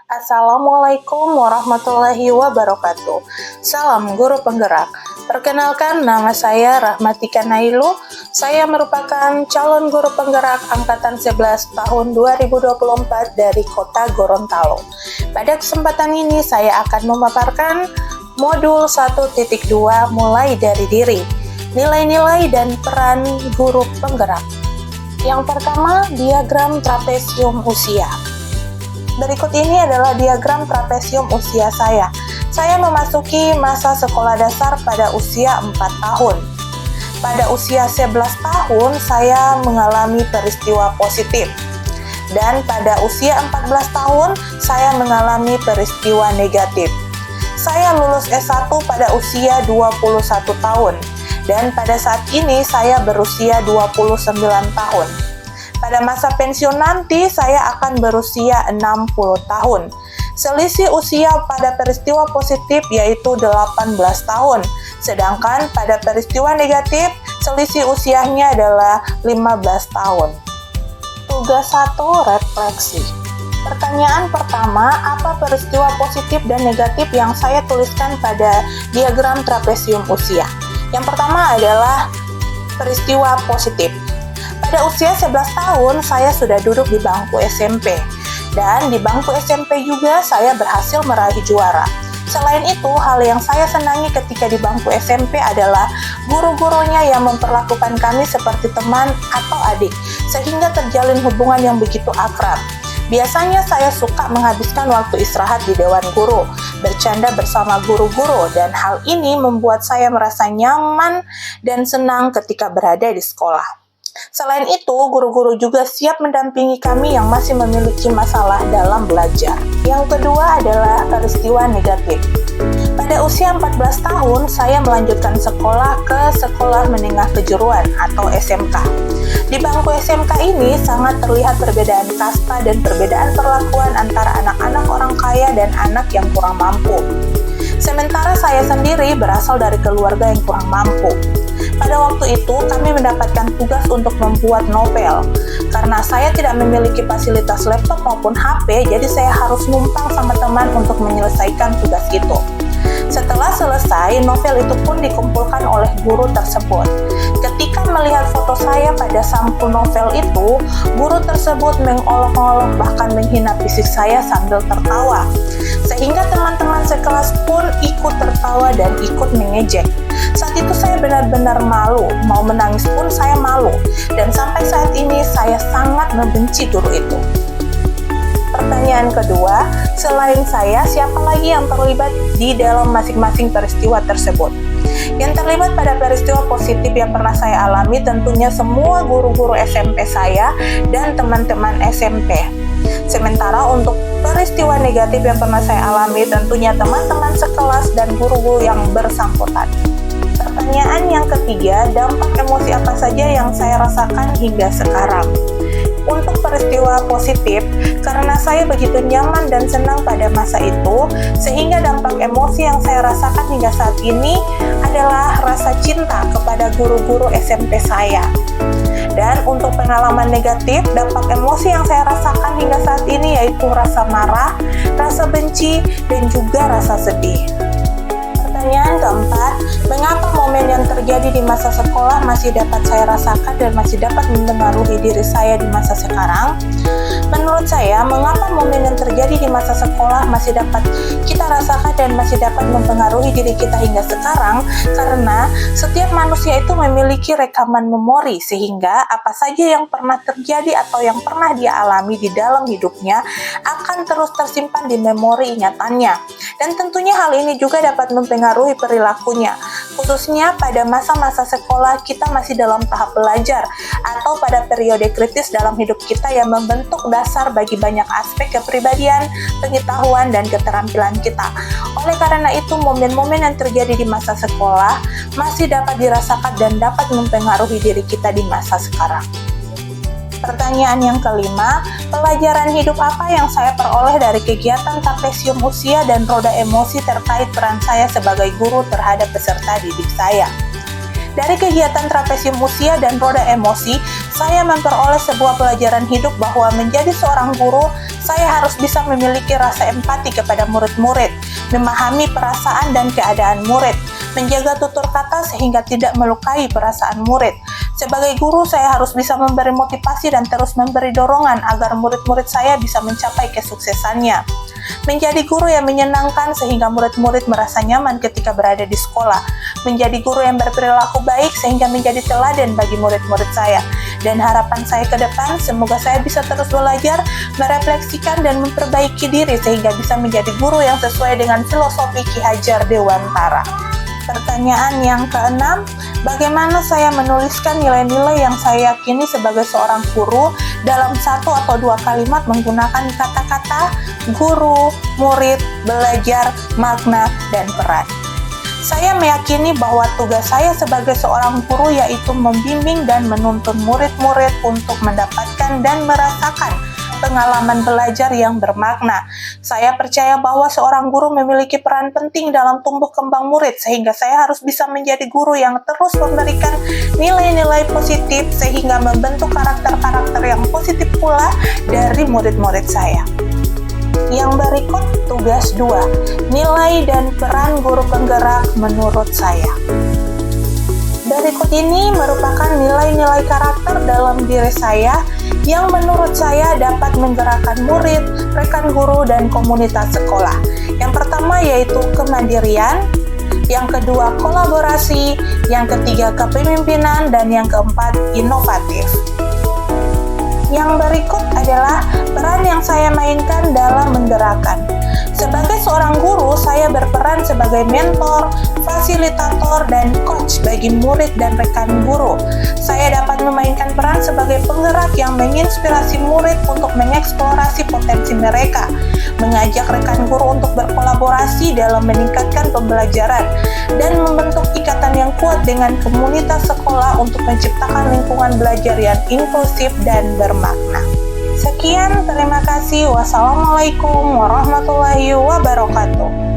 Assalamualaikum warahmatullahi wabarakatuh. Salam guru penggerak. Perkenalkan, nama saya Rahmatika Nailu. Saya merupakan calon guru penggerak angkatan 11 tahun 2024 dari Kota Gorontalo. Pada kesempatan ini saya akan memaparkan modul 1.2 mulai dari diri, nilai-nilai dan peran guru penggerak. Yang pertama, diagram trapesium usia. Berikut ini adalah diagram trapesium usia saya. Saya memasuki masa sekolah dasar pada usia 4 tahun. Pada usia 11 tahun, saya mengalami peristiwa positif. Dan pada usia 14 tahun, saya mengalami peristiwa negatif. Saya lulus S1 pada usia 21 tahun. Dan pada saat ini saya berusia 29 tahun. Pada masa pensiun nanti saya akan berusia 60 tahun. Selisih usia pada peristiwa positif yaitu 18 tahun. Sedangkan pada peristiwa negatif selisih usianya adalah 15 tahun. Tugas 1, refleksi. Pertanyaan pertama, apa peristiwa positif dan negatif yang saya tuliskan pada diagram trapesium usia? Yang pertama adalah peristiwa positif. Pada usia 11 tahun, saya sudah duduk di bangku SMP. Dan di bangku SMP juga saya berhasil meraih juara. Selain itu, hal yang saya senangi ketika di bangku SMP adalah guru-gurunya yang memperlakukan kami seperti teman atau adik, sehingga terjalin hubungan yang begitu akrab. Biasanya saya suka menghabiskan waktu istirahat di Dewan Guru, bercanda bersama guru-guru, dan hal ini membuat saya merasa nyaman dan senang ketika berada di sekolah. Selain itu, guru-guru juga siap mendampingi kami yang masih memiliki masalah dalam belajar. Yang kedua adalah peristiwa negatif. Pada usia 14 tahun, saya melanjutkan sekolah ke Sekolah Menengah Kejuruan atau SMK. Di bangku SMK ini sangat terlihat perbedaan kasta dan perbedaan perlakuan antara anak-anak orang kaya dan anak yang kurang mampu. Sementara saya sendiri berasal dari keluarga yang kurang mampu. Pada waktu itu, kami mendapatkan tugas untuk membuat novel. Karena saya tidak memiliki fasilitas laptop maupun HP, jadi saya harus numpang sama teman untuk menyelesaikan tugas itu. Setelah selesai, novel itu pun dikumpulkan oleh guru tersebut. Ketika melihat foto saya pada sampul novel itu, guru tersebut mengolok-olok bahkan menghina fisik saya sambil tertawa. Sehingga teman-teman sekelas pun ikut tertawa dan ikut mengejek. Saat itu saya benar-benar malu, mau menangis pun saya malu. Dan sampai saat ini saya sangat membenci guru itu. Pertanyaan kedua, selain saya, siapa lagi yang terlibat di dalam masing-masing peristiwa tersebut? Yang terlibat pada peristiwa positif yang pernah saya alami tentunya semua guru-guru SMP saya dan teman-teman SMP. Sementara untuk peristiwa negatif yang pernah saya alami tentunya teman-teman sekelas dan guru-guru yang bersangkutan. Pertanyaan yang ketiga, dampak emosi apa saja yang saya rasakan hingga sekarang? Untuk peristiwa positif, karena saya begitu nyaman dan senang pada masa itu, sehingga dampak emosi yang saya rasakan hingga saat ini adalah rasa cinta kepada guru-guru SMP saya. Dan untuk pengalaman negatif, dampak emosi yang saya rasakan hingga saat ini yaitu rasa marah, rasa benci, dan juga rasa sedih. Pertanyaan keempat, mengapa momen yang terjadi di masa sekolah masih dapat saya rasakan dan masih dapat mempengaruhi diri saya di masa sekarang? Menurut saya, mengapa momen yang terjadi di masa sekolah masih dapat kita rasakan dan masih dapat mempengaruhi diri kita hingga sekarang? Karena setiap manusia itu memiliki rekaman memori, sehingga apa saja yang pernah terjadi atau yang pernah dia alami di dalam hidupnya akan terus tersimpan di memori ingatannya. Dan tentunya hal ini juga dapat mempengaruhi perilakunya, khususnya pada masa-masa sekolah kita masih dalam tahap belajar atau pada periode kritis dalam hidup kita yang membentuk dasar bagi banyak aspek kepribadian, pengetahuan, dan keterampilan kita. Oleh karena itu, momen-momen yang terjadi di masa sekolah masih dapat dirasakan dan dapat mempengaruhi diri kita di masa sekarang. Pertanyaan yang kelima, pelajaran hidup apa yang saya peroleh dari kegiatan trapesium usia dan roda emosi terkait peran saya sebagai guru terhadap peserta didik saya? Dari kegiatan trapesium usia dan roda emosi, saya memperoleh sebuah pelajaran hidup bahwa menjadi seorang guru, saya harus bisa memiliki rasa empati kepada murid-murid, memahami perasaan dan keadaan murid, menjaga tutur kata sehingga tidak melukai perasaan murid. Sebagai guru, saya harus bisa memberi motivasi dan terus memberi dorongan agar murid-murid saya bisa mencapai kesuksesannya. Menjadi guru yang menyenangkan sehingga murid-murid merasa nyaman ketika berada di sekolah. Menjadi guru yang berperilaku baik sehingga menjadi teladan bagi murid-murid saya. Dan harapan saya ke depan, semoga saya bisa terus belajar, merefleksikan dan memperbaiki diri sehingga bisa menjadi guru yang sesuai dengan filosofi Ki Hajar Dewantara. Pertanyaan yang keenam, bagaimana saya menuliskan nilai-nilai yang saya yakini sebagai seorang guru dalam satu atau dua kalimat menggunakan kata-kata guru, murid, belajar, makna, dan peran. Saya meyakini bahwa tugas saya sebagai seorang guru yaitu membimbing dan menuntun murid-murid untuk mendapatkan dan merasakan pengalaman belajar yang bermakna. Saya percaya bahwa seorang guru memiliki peran penting dalam tumbuh kembang murid, sehingga saya harus bisa menjadi guru yang terus memberikan nilai-nilai positif sehingga membentuk karakter-karakter yang positif pula dari murid-murid saya. Yang berikut tugas 2, nilai dan peran guru penggerak menurut saya. Berikut ini merupakan nilai-nilai karakter dalam diri saya yang menurut saya dapat menggerakkan murid, rekan guru, dan komunitas sekolah. Yang pertama yaitu kemandirian, yang kedua kolaborasi, yang ketiga kepemimpinan, dan yang keempat inovatif. Yang berikut adalah peran yang saya mainkan dalam menggerakkan. Sebagai seorang guru, saya berperan sebagai mentor, fasilitator, dan coach bagi murid dan rekan guru. Saya dapat memainkan peran sebagai penggerak yang menginspirasi murid untuk mengeksplorasi potensi mereka, mengajak rekan guru untuk berkolaborasi dalam meningkatkan pembelajaran, dan membentuk ikatan yang kuat dengan komunitas sekolah untuk menciptakan lingkungan belajar yang inklusif dan bermakna. Sekian, terima kasih. Wassalamualaikum warahmatullahi wabarakatuh.